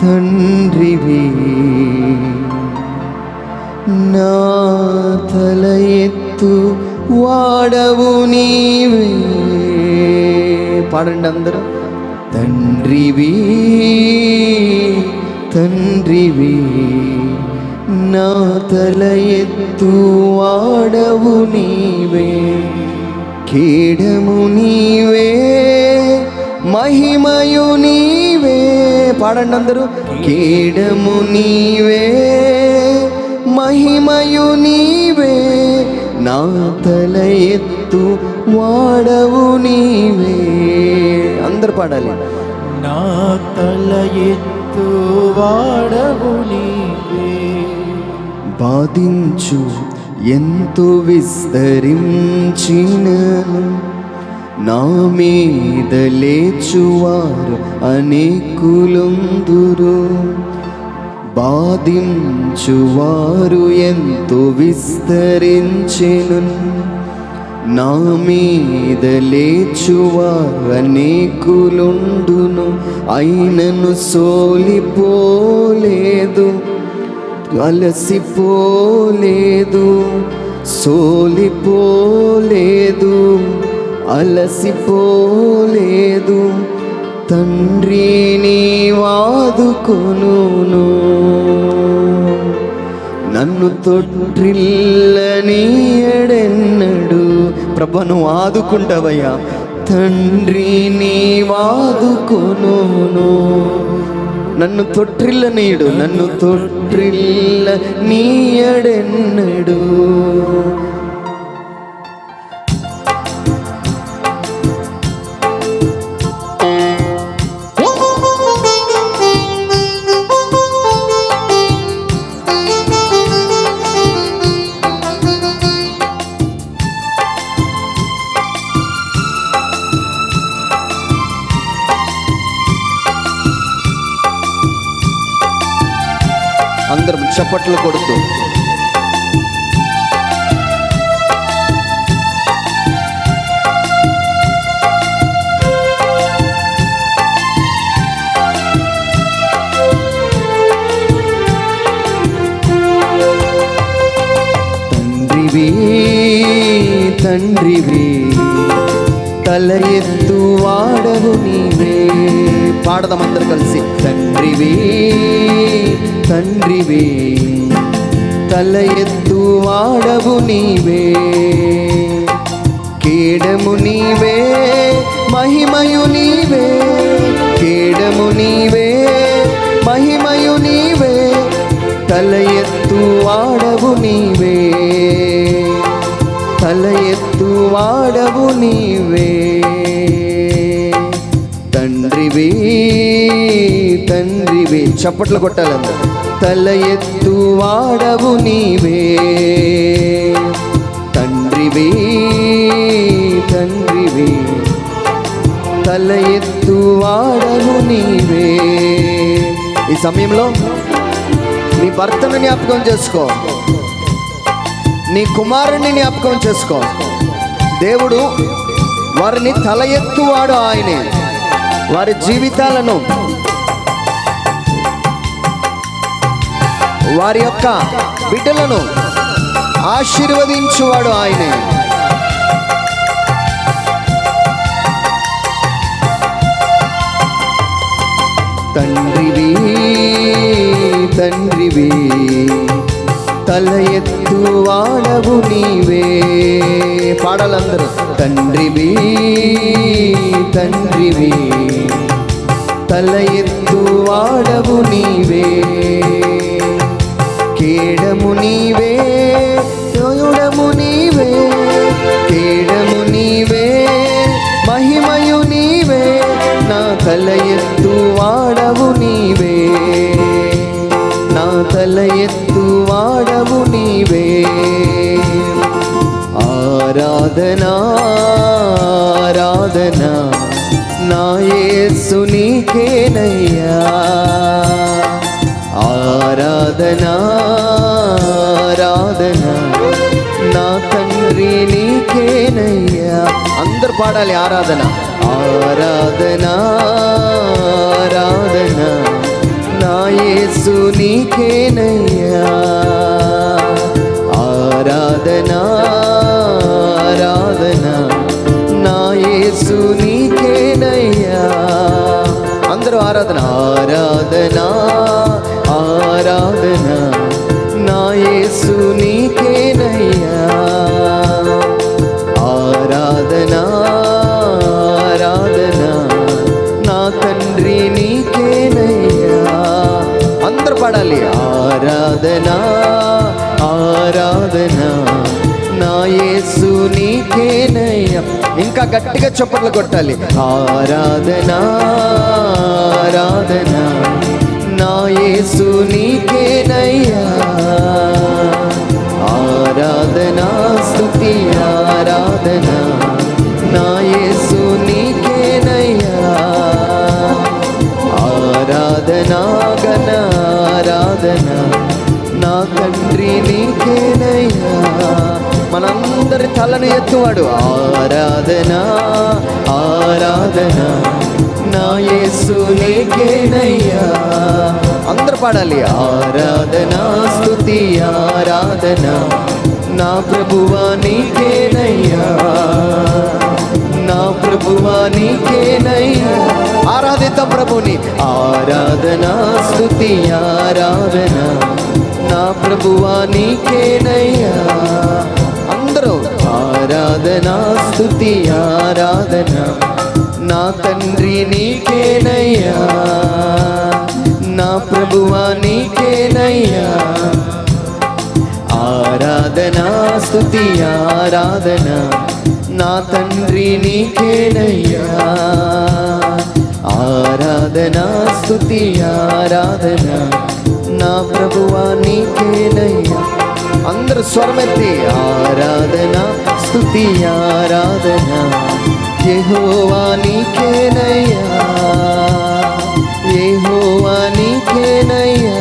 తండ్రివి, నా తల ఎత్తు వాడవు నీవే. పాడండి అందరూ. తండ్రివి తండ్రివి, నా తల ఎత్తు వాడవు నీవే. కేడము నీవే, మహిమయు నీవే. పాడండి అందరూ. కేడము నీవే, మహిమయు నీవే, నా తల ఎత్తు వాడవు నీవే. అందరు పాడాలి. నా తల ఎత్తు వాడవు నీవే. బాధించు ఎంతో విస్తరించినను, నా మీద లేచువారు అనేకులుందురు. బాధించువారు ఎంతో విస్తరించెను, నా మీద లేచువారు అనేకులుండును. అయినను సోలిపోలేదు, అలసిపోలేదు, సోలిపోలేదు, అలసిపోలేదు. తండ్రి నీవాదుకొనును, నన్ను తొట్టిల్లనీయడెన్నడు. ప్రభు నువ్వు ఆదుకుంటావయ్యా. తండ్రి నీవాదుకొనును, నన్ను తొట్టిల్లనీయుడు, నన్ను తొట్టిల్లనీయడెన్నడు. అందరం చప్పట్లు కొడుతూ తండ్రివి తండ్రివి, తల ఎత్తు వాడవు నీవే. పాడదాం అందరు కలిసి. తండ్రివి తండ్రివి, తల ఎత్తు వాడవు నీవే. కేడము నీవే, మహిమయు నీవే. కేడము నీవే, మహిమయు నీవే, తల ఎత్తు వాడవు నీవే. తల ఎత్తు వాడవు నీవే. తండ్రివి తండ్రివి, చప్పట్లు కొట్టాలందరూ. తల ఎత్తు వాడవు నీవే. తండ్రివి తండ్రివి, తల ఎత్తు వాడవు నీవే. ఈ సమయంలో నీ భర్తను జ్ఞాపకం చేసుకో, నీ కుమారుని జ్ఞాపకం చేసుకో. దేవుడు వారిని తల ఎత్తువాడు ఆయనే. వారి జీవితాలను, వారి యొక్క బిడ్డలను ఆశీర్వదించువాడు ఆయనే. తండ్రివి తండ్రివి, తల ఎత్తు వాడవు నీవే. పాడాలందరూ. తండ్రివి తండ్రివి, తల ఎత్తు వాడవు నీవే. కేడము నీవే, తోయుడము నీవే. కేడము నీవే, మహిమయు నీవే, నా తల ఎత్తు వాడవు నీవే. నా తల ఎత్తు వాడవు నీవే. ఆరాధనా ఆరాధనా నా యేసు నీకేనయ్యా. ఆరాధనా ఆరాధనా నా తండ్రి నీకేనయ్యా. అందరు పాడాలి. ఆరాధన ఆరాధనా ఆరాధనా నా నీకేనయ్యా ఆరాధనా ఆరాధనా నా యేసు నీకేనయ్యా. అందరూ ఆరాధన ఆరాధనా ఆరాధనా నా యేసు నీకేనయ్యా ఆరాధనా ఆరాధనా నా తండ్రి నీకేనయ్యా. అందరూ పాడాలి ఆరాధనా ఆరాధనా నా యేసు నీకేనయ్యా. ఇంకా గట్టిగా చప్పట్లు కొట్టాలి ఆరాధనా ఆరాధనా నా యేసు నీకేనయ్యా ఆరాధనా స్తుతి ఆరాధనా నా యేసు నీకేనయ్యా ఆరాధనా ఘన ఆరాధనా నా తండ్రి నీకేనయ్యా. మనందరి తలను ఎత్తువాడు ఆరాధనా ఆరాధనా నా యేసు నీకేనయ్యా. అందరూ పాడాలి ఆరాధనా స్తుతి ఆరాధనా నా ప్రభువా నీకేనయ్యా నా ప్రభువా నీకేనయ్యా. ఆరాధిద్దాం ప్రభుని ఆరాధనా స్తుతి ఆరాధనా నా ప్రభువా నీకేనయ్యా. అందరూ ఆరాధనా స్తుతి ఆరాధనా నా తండ్రి నీకేనయ్యా నా ప్రభువా నీకేనయ్యా ఆరాధనా స్తుతి ఆరాధనా నా తండ్రి నీకేనయ్యా ఆరాధనా స్తుతి ఆరాధనా నా ప్రభువా నీకేనయ్యా. అందరూ స్వరమెత్తి ఆరాధనా స్తుతి ఆరాధనా యెహోవా నీకేనయ్యా యెహోవా నీకేనయ్యా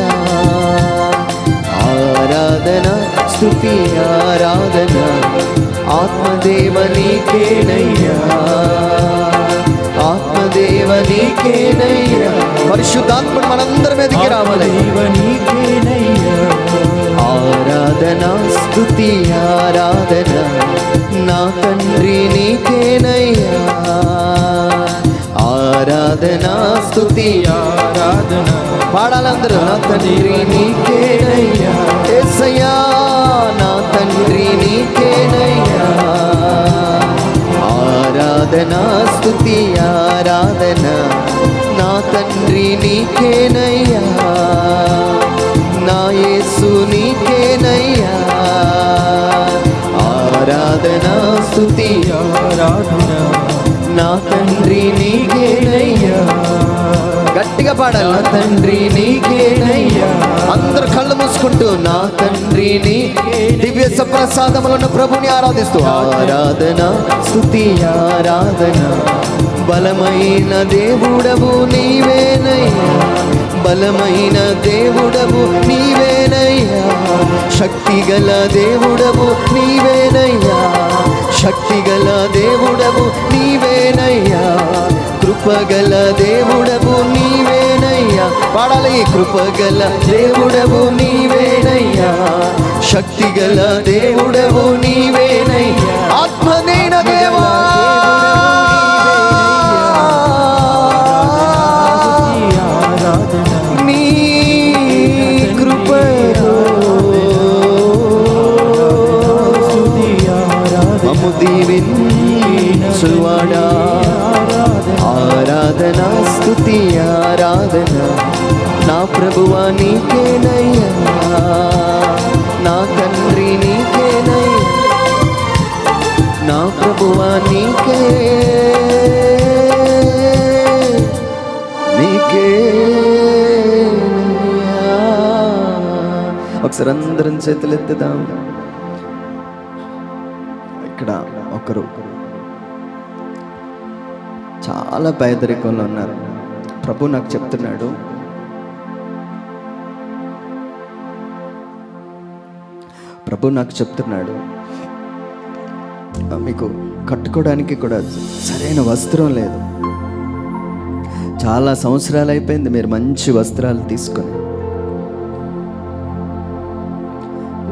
ఆరాధనా స్తుతి ఆరాధనా ఆత్మదేవ నీకేనయ్యా ఆత్మదేవ నీకేనయ్యా. పరిశుద్ధాత్ముడు మనందరం ఎదిగి రావాలి ఆరాధనా స్తుతి ఆరాధనా నా తండ్రి నీకేనయ్యా ఆరాధనా స్తుతి ఆరాధనా పాడాలందరూ నా తండ్రి నీకేనయ్యా యేసయ్యా నా తండ్రి నీకేనయ్యా ఆరాధనా స్తుతి ఆరాధనా నా తండ్రి నీకేనయ్యా నా యేసు నీకేనయ్యా ఆరాధనా స్తుతి ఆరాధనా నా తండ్రి నీకేనయ్యా. గట్టిగా పాడాలి నా తండ్రి నీకేనయ్యా. అందరు కళ్ళు మూసుకుంటూ నా తండ్రి నీ దివ్య సప్రసాదములను ప్రభుని ఆరాధిస్తూ ఆరాధనా స్తుతి ఆరాధనా బలమైన దేవుడవు నీవేనయ్యా బలమైన దేవుడవు నీవేనయ్యా శక్తిగల దేవుడవు నీవేనయ్యా శక్తిగల దేవుడవు నీవేనయ్యా కృపగల దేవుడవు నీవేనయ్యా. పాడాలి కృపగల దేవుడవు నీవేనయ్యా శక్తిగల దేవుడవు నీవేనయ్యా ఆత్మనైన దేవా నీ కృపలో మమ్ము దీవించువాడా ఆరాధనా స్తుతి ఆరాధనా నా ప్రభువా నీకేనయ్యా నా తండ్రి నీకేనయ్యా నా ప్రభువా నీకేనయ్యా. ఒకసారి అందరం చేతులు ఎత్తుదాం. ఇక్కడ ఒకరు చాలా పేదరికంలో ఉన్నారు. ప్రభు నాకు చెప్తున్నాడు మీకు కట్టుకోవడానికి కూడా సరైన వస్త్రం లేదు. చాలా సంవత్సరాలు అయిపోయింది మీరు మంచి వస్త్రాలు తీసుకొని,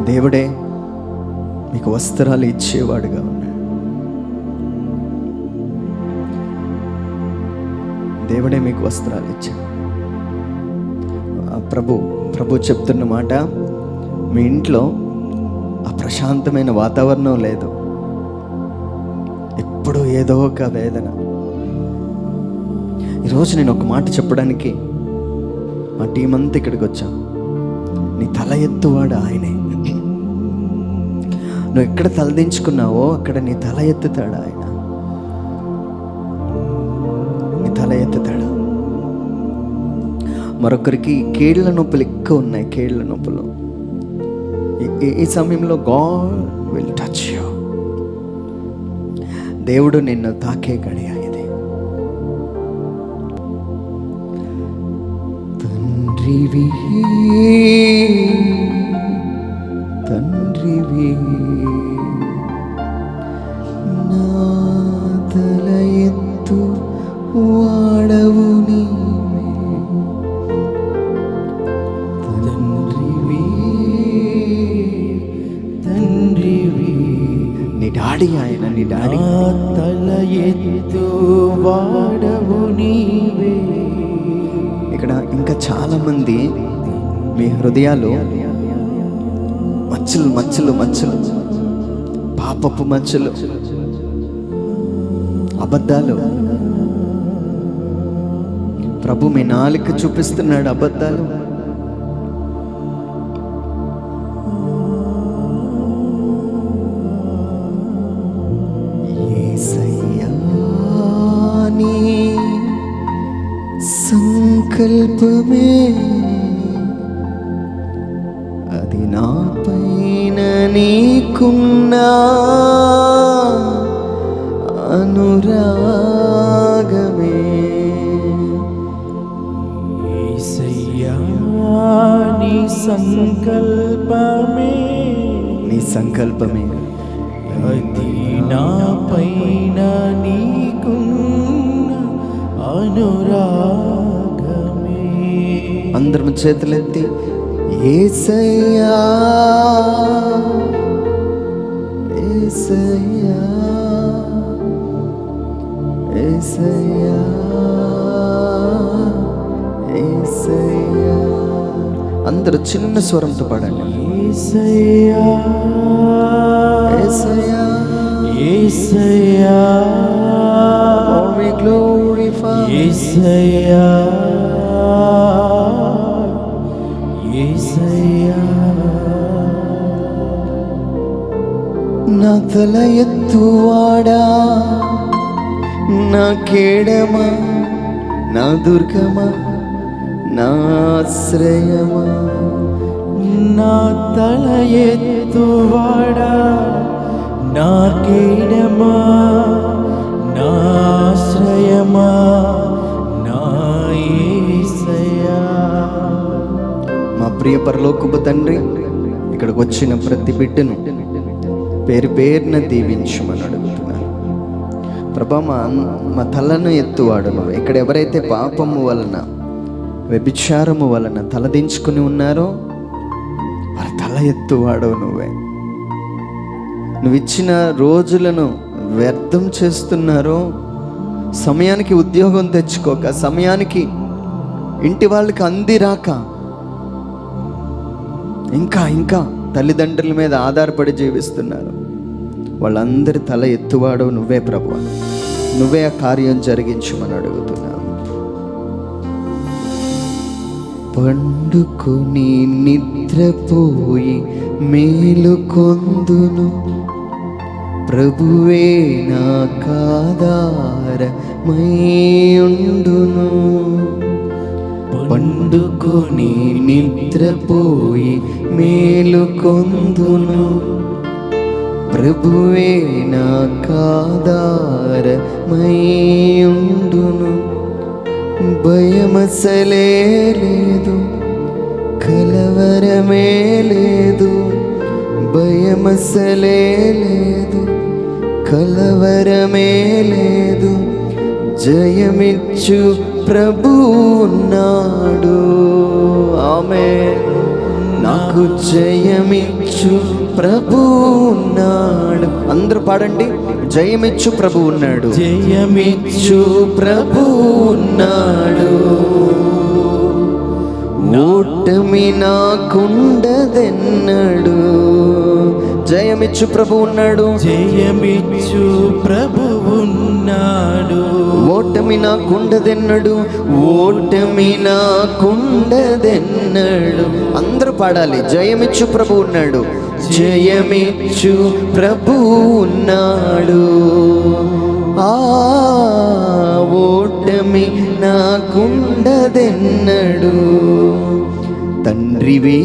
దేవుడే మీకు వస్త్రాలు ఇచ్చేవాడుగా ఉన్నాడు. దేవుడే మీకు వస్త్రాలు ఇచ్చాడు. ప్రభు చెప్తున్న మాట, మీ ఇంట్లో ఆ ప్రశాంతమైన వాతావరణం లేదు, ఎప్పుడు ఏదో ఒక వేదన. ఈరోజు నేను ఒక మాట చెప్పడానికి మా టీం అంతా ఇక్కడికి వచ్చాం. నీ తల ఎత్తువాడు ఆయనే. నువ్వు ఎక్కడ తలదించుకున్నావో అక్కడ నీ తల ఎత్తుతాడు ఆయన. నీ తల ఎత్తుతాడు. మరొకరికి కీళ్ళ నొప్పులు ఎక్కువ ఉన్నాయి, కీళ్ళ నొప్పులు. ఈ సమయంలో గాడ్ విల్ టచ్ యూ. దేవుడు నిన్ను తాకే గడియ ఇది. తండ్రివి తండ్రివి నా తల ఎత్తు వాడవు నీవే. తండ్రివి తండ్రివి. నీ డాడీ ఆయన, నీ డాడీ. తల ఎత్తు వాడవు నీవే. ఇక్కడ ఇంకా చాలా మంది మీ హృదయాలు మచ్చలు మచ్చలు మచ్చలు, పాపపు మచ్చలు, అబద్ధాలు. ప్రభు మీ నాలుక చూపిస్తున్నాడు అబద్ధాలు. యేసయ్యా నీ సంకల్పమే అది నా పైన నీకున్నా అనురాగమే. యేసయ్యా నీ సంకల్పమే, నీ సంకల్పమే అది నా పైన నీకున్న అనురాగమే. అందరం చేతులెత్తి యేసయ్యా యేసయ్యా యేసయ్యా యేసయ్యా. అందరూ చిన్న స్వరంతో పాడండి. యేసయ్యా యేసయ్యా యేసయ్యా, oh we glorify యేసయ్యా యేసయ్యా. నా తల ఎత్తువాడా, నా కేడమా, నా దుర్గమా, నా ఆశ్రయమా. నా తల ఎత్తువాడా, నా కేడమా, నా ఆశ్రయమా, నా యేసయ్యా. మా ప్రియ పరలోకపు తండ్రి, ఇక్కడికి వచ్చిన ప్రతి బిడ్డను పేరు పేరున దీవించమని అడుగుతున్నాను. ప్రభా, మా తలను ఎత్తువాడు నువ్వు. ఇక్కడ ఎవరైతే పాపము వలన, వ్యభిచారము వలన తలదించుకుని ఉన్నారో వారి తల ఎత్తువాడు నువ్వే. నువ్వు ఇచ్చిన రోజులను వ్యర్థం చేస్తున్నారో, సమయానికి ఉద్యోగం తెచ్చుకోక, సమయానికి ఇంటి వాళ్ళకి అందిరాక, ఇంకా ఇంకా తల్లిదండ్రుల మీద ఆధారపడి జీవిస్తున్నారు, వాళ్ళందరి తల ఎత్తువాడు నువ్వే ప్రభువా. నువ్వే ఆ కార్యం జరిగించమని అడుగుతున్నాను. పండుకొని నిద్రపోయి మేలుకొందును, ప్రభువే నా కాధారమయ్యుండును. పండుకొని నిద్రపోయి మేలుకొందును, ప్రభువే నా కాధారమయ్యుండును. భయమసలే లేదు, కలవరమే లేదు, భయమసలే లేదు, కలవరమే లేదు. జయమిచ్చు ప్రభు ఉన్నాడు. ఆమేన్. నాకు జయమిచ్చు ప్రభు ఉన్నాడు. అందరూ పాడండి, జయమిచ్చు ప్రభు ఉన్నాడు. జయమిచ్చు ప్రభు ఉన్నాడు. ఓటమి నాకుండదెన్నడు. జయమిచ్చు ప్రభు ఉన్నాడు. జయమిచ్చు ప్రభు ఉన్నాడు. ఓటమి నాకుండదెన్నడు. ఓటమి నాకుండదెన్నడు. అందరూ పాడాలి, జయమిచ్చు ప్రభు ఉన్నాడు. జయమిచ్చు ప్రభు ఉన్నాడు. ఆ ఓటమి నాకుండదెన్నడు. తండ్రివి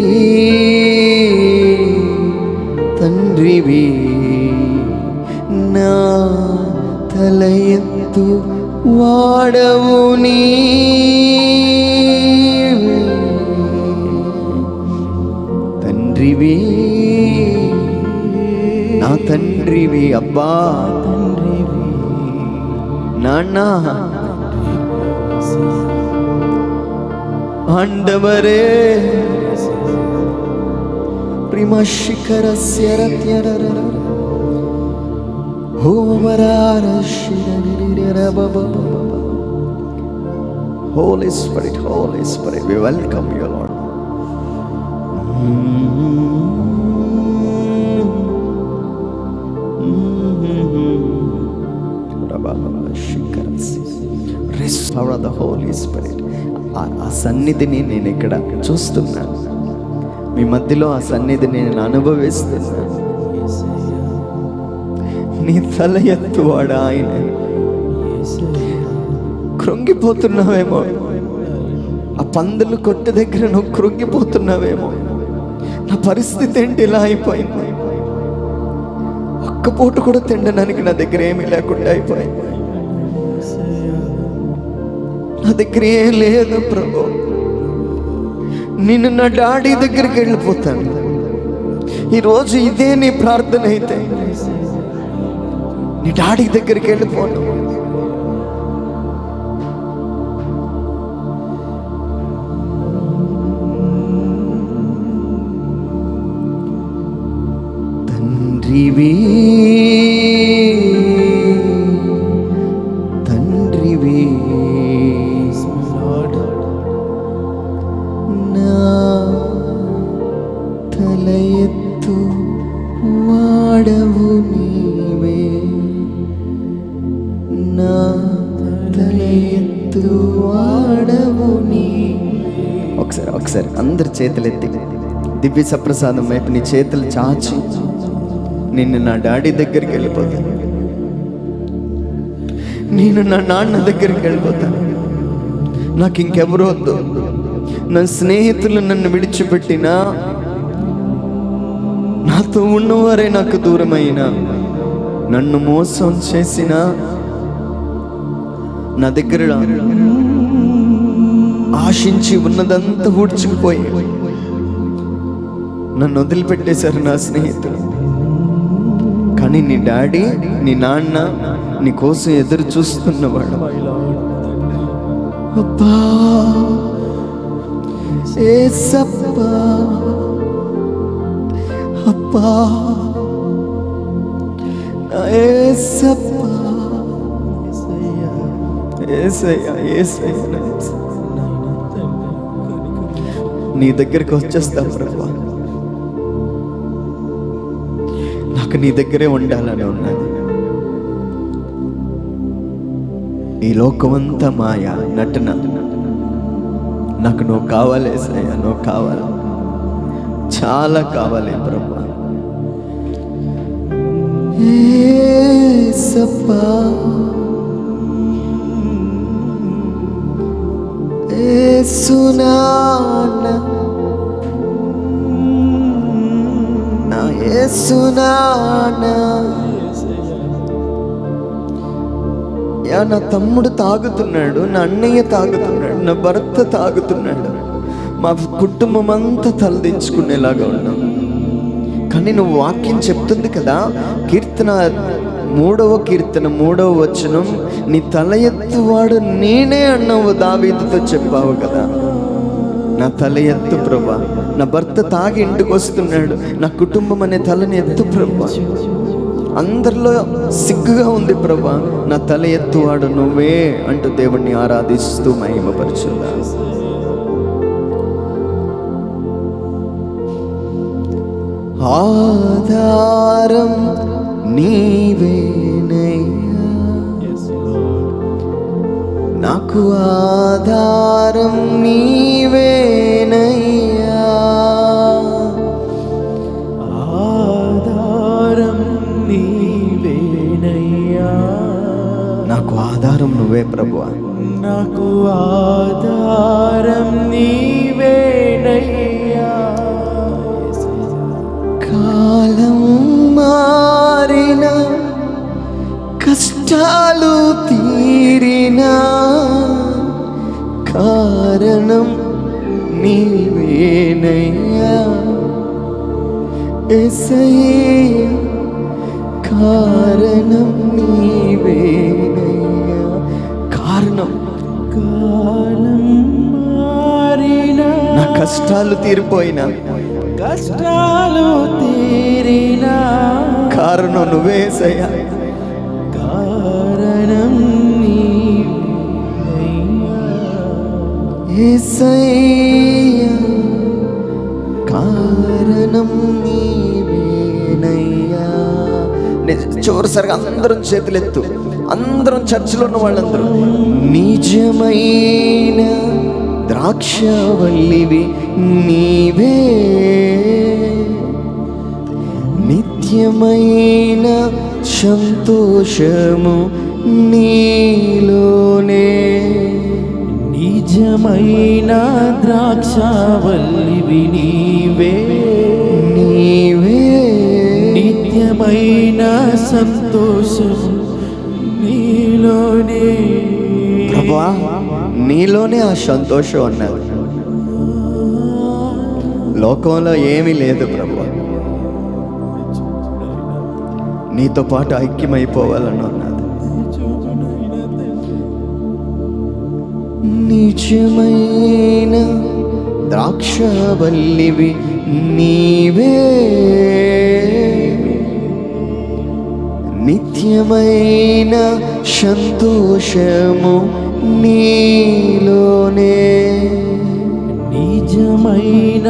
తండ్రివి నా తల ఎత్తు వాడవు నీవే. తండ్రివి నా తండ్రివి అబ్బా, నాన్న ఆండవరే. ప్రిమశిఖరస్య రత్యరర Holy Spirit, Holy Spirit, we welcome you, Lord. Power of the Holy Spirit. ఆ సన్నిధిని నేను ఇక్కడ చూస్తున్నాను, మీ మధ్యలో ఆ సన్నిధిని నేను అనుభవిస్తున్నాను. నీ తల ఎత్తువాడు ఆయన. కృంగిపోతున్నావేమో, ఆ పందులు కొట్టు దగ్గర నువ్వు కృంగిపోతున్నావేమో. నా పరిస్థితి ఏంటి ఇలా అయిపోయింది, ఒక్క పూట కూడా తినడానికి నా దగ్గర ఏమీ లేకుండా అయిపోయింది. నా దగ్గర ఏం లేదు ప్రభు. నేను నా డాడీ దగ్గరికి వెళ్ళిపోతాను. ఈరోజు ఇదే నీ ప్రార్థన అయితే నీ డాడీ దగ్గరికి వెళ్ళిపోను. తండ్రివి తండ్రివి నా తల ఎత్తు వాడవు నీవే. నా తల ఎత్తు వాడవు నీవే. ఒకసారి అందరి చేతులెత్తి దివ్య సప్రసాదం వైపు నీ చేతులు చాచి, నేను నా డాడీ దగ్గరికి వెళ్ళిపోతాను, నేను నా నాన్న దగ్గరికి వెళ్ళిపోతాను. నాకు ఇంకెవరు వద్దు. నా స్నేహితులు నన్ను విడిచిపెట్టినా, నాతో ఉన్నవారే నాకు దూరమైనా, నన్ను మోసం చేసినా, నా దగ్గర ఆశించి ఉన్నదంతా ఊడ్చుకుపోయి నన్ను వదిలిపెట్టేశారు నా స్నేహితులు. కానీ నీ డాడీ, నీ నాన్న నీ కోసం ఎదురు చూస్తున్నవాడు. అబ్బా యేసప్పా, అబ్బా నా యేసప్పా, యేసయ్యా యేసయ్యా, నీ దగ్గరికి వచ్చేస్తా ప్రభువా. నాకు నీ దగ్గరే ఉండాలని ఉన్నది. ఈ లోకమంతా మాయా, నటన. నాకు నువ్వు కావాలి యేసయ్యా, నువ్వు కావాలి, చాలా కావాలి ప్రభువా. యేసప్పా యేసునాన్న, నా యేసునాన్న. నా తమ్ముడు తాగుతున్నాడు, నా అన్నయ్య తాగుతున్నాడు, నా భర్త తాగుతున్నాడు, మా కుటుంబం అంతా తలదించుకునేలాగా ఉన్నాం. కానీ నువ్వు వాక్యం చెప్తుంది కదా, కీర్తన 3వ కీర్తన 3వ వచనం, నీ తల ఎత్తువాడు నేనే అన్నావు, దావీదుతో చెప్పావు కదా. నా తల ఎత్తు ప్రభా. నా భర్త తాగి ఇంటికి వస్తున్నాడు, నా కుటుంబం అనే తలని ఎత్తు ప్రభా. అందరిలో సిగ్గుగా ఉంది ప్రభా, నా తల ఎత్తువాడు నువ్వే అంటూ దేవుణ్ణి ఆరాధిస్తూ మహిమపరచుదా. ఆధారం నీవేనయ్యా, నాకు ఆధారం నీవేనయ్యా, ఆధారం నీవేనయ్యా, నాకు ఆధారం నువ్వే ప్రభువా. నాకు ఆధారం నీవేనయ్యా. కాలం మారిన, కష్టాలు తీరినా, కారణం నీవేనయ్యా యేసయ్యా, కారణం నీవేనయ్యా. కారణం కాలం మారిన, నా కష్టాలు తీరిపోయినా, కష్టాలు తీరినా, కారణం నువ్వే యేసయ్యా. కారణం నీవేనయ్యా. యేసయ్యా, కారణం నీవేనయ్యా. చివరిసారిగా అందరం చేతులెత్తు, అందరం చర్చిలో ఉన్న వాళ్ళందరూ. నిజమైన ద్రాక్షవల్లివి నీవే, నిత్యమైన సంతోషము నీలోనే, నిజమైన ద్రాక్షవల్లివి నీవే, నీవే నిత్యమైన సంతోషం నీలోనే. ప్రభువా, నీలోనే ఆ సంతోషం అన్నది. లోకంలో ఏమీ లేదు ప్రభువా, నీతో పాటు ఐక్యమైపోవాలని ఉన్నది. నిజమైన ద్రాక్షవల్లివి నీవే, నిత్యమైన సంతోషము నీలోనే. నిజమైన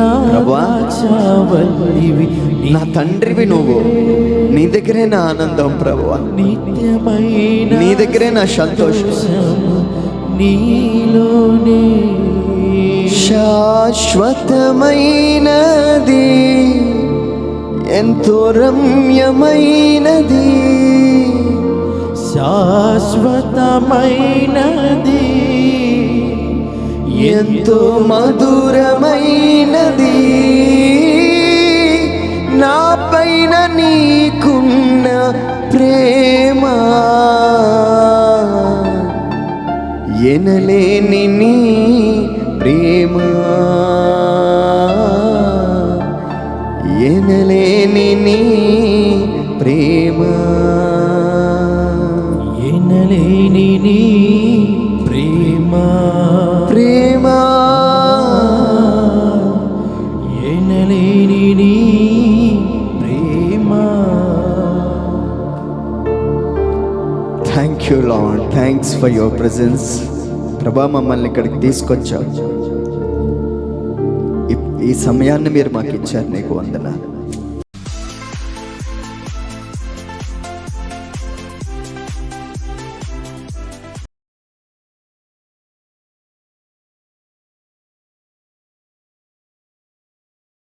ద్రాక్షవల్లివి నా తండ్రివి నువ్వు, నీ దగ్గరే నా ఆనందం ప్రభువా, నిత్యమైన నీ దగ్గరే నా సంతోషం నీలోనే. శాశ్వతమైనది, ఎంతో రమ్యమైనది, శాశ్వతమైనది, ఎంతో మధురమైనది, నా పైన నీకున్న ప్రేమ ఎనలేని నీ ప్రేమ, ఎనలేని నీ ప్రేమ, ఎనలేని నీ ప్రేమ, ప్రేమ ఎనలేని నీ ప్రేమ. Thank you Lord, thanks for your presence. ప్రభా, మమ్మల్ని ఇక్కడికి తీసుకొచ్చావు, ఈ సమయాన్ని మీరు మాకు ఇచ్చారు, నీకు వందనాలు.